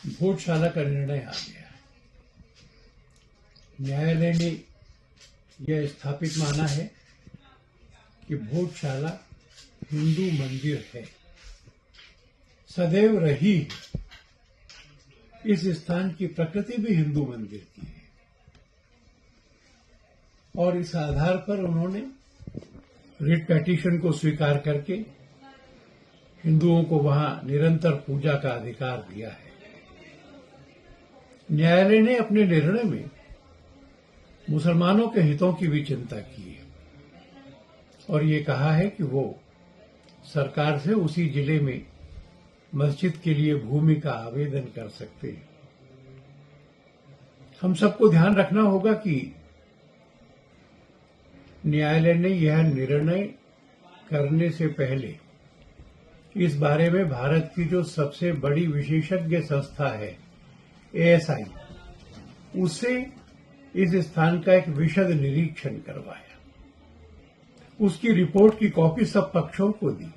भोजशाला का निर्णय आ गया है। न्यायालय ने यह स्थापित माना है कि भोजशाला हिंदू मंदिर है, सदैव रही है। इस स्थान की प्रकृति भी हिंदू मंदिर की है और इस आधार पर उन्होंने रिट पिटीशन को स्वीकार करके हिंदुओं को वहां निरंतर पूजा का अधिकार दिया है। न्यायालय ने अपने निर्णय में मुसलमानों के हितों की भी चिंता की है और ये कहा है कि वो सरकार से उसी जिले में मस्जिद के लिए भूमि का आवेदन कर सकते हैं। हम सबको ध्यान रखना होगा कि न्यायालय ने यह निर्णय करने से पहले इस बारे में भारत की जो सबसे बड़ी विशेषज्ञ संस्था है ASI, उससे इस स्थान का एक विशद निरीक्षण करवाया। उसकी रिपोर्ट की कॉपी सब पक्षों को दी,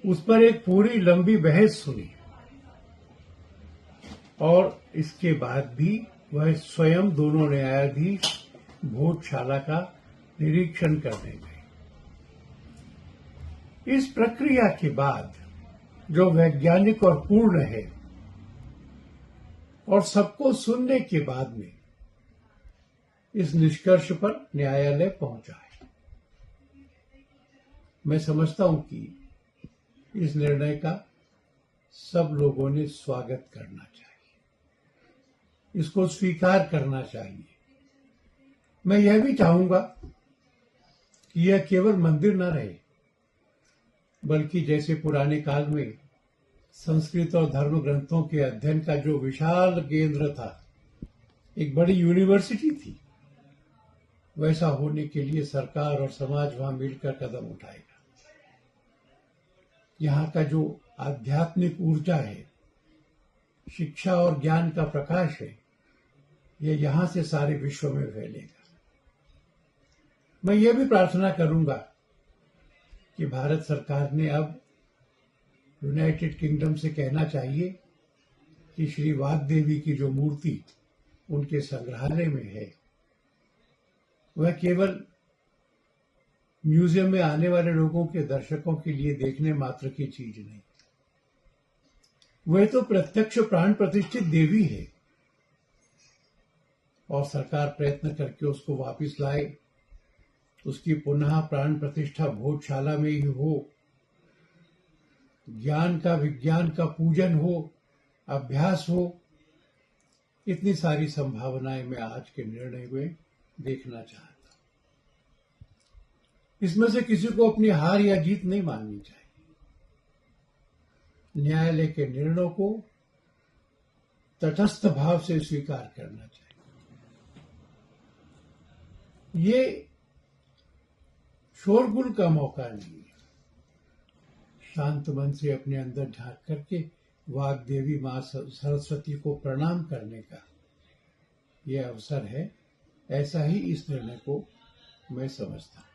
उस पर एक पूरी लंबी बहस सुनी और इसके बाद भी वह स्वयं दोनों न्यायाधीश भोजशाला का निरीक्षण करने गए। इस प्रक्रिया के बाद जो वैज्ञानिक और पूर्ण है और सबको सुनने के बाद में इस निष्कर्ष पर न्यायालय पहुंचा है। मैं समझता हूं कि इस निर्णय का सब लोगों ने स्वागत करना चाहिए, इसको स्वीकार करना चाहिए। मैं यह भी चाहूंगा कि यह केवल मंदिर न रहे, बल्कि जैसे पुराने काल में संस्कृत और धर्म ग्रंथों के अध्ययन का जो विशाल केंद्र था, एक बड़ी यूनिवर्सिटी थी, वैसा होने के लिए सरकार और समाज वहां मिलकर कदम उठाएगा। यहाँ का जो आध्यात्मिक ऊर्जा है, शिक्षा और ज्ञान का प्रकाश है, यह यहाँ से सारे विश्व में फैलेगा। मैं ये भी प्रार्थना करूंगा कि भारत सरकार ने अब यूनाइटेड किंगडम से कहना चाहिए कि श्री वाग्देवी की जो मूर्ति उनके संग्रहालय में है, वह केवल म्यूजियम में आने वाले लोगों के दर्शकों के लिए देखने मात्र की चीज नहीं, वह तो प्रत्यक्ष प्राण प्रतिष्ठित देवी है और सरकार प्रयत्न करके उसको वापस लाए, उसकी पुनः प्राण प्रतिष्ठा भोजशाला में ही हो, ज्ञान का विज्ञान का पूजन हो, अभ्यास हो। इतनी सारी संभावनाएं मैं आज के निर्णय में देखना चाहता हूं। इसमें से किसी को अपनी हार या जीत नहीं माननी चाहिए। न्यायालय के निर्णय को तटस्थ भाव से स्वीकार करना चाहिए। ये शोरगुल का मौका नहीं है। शांत मन से अपने अंदर झांक करके वाग्देवी मां सरस्वती को प्रणाम करने का यह अवसर है। ऐसा ही इस निर्णय को मैं समझता हूं।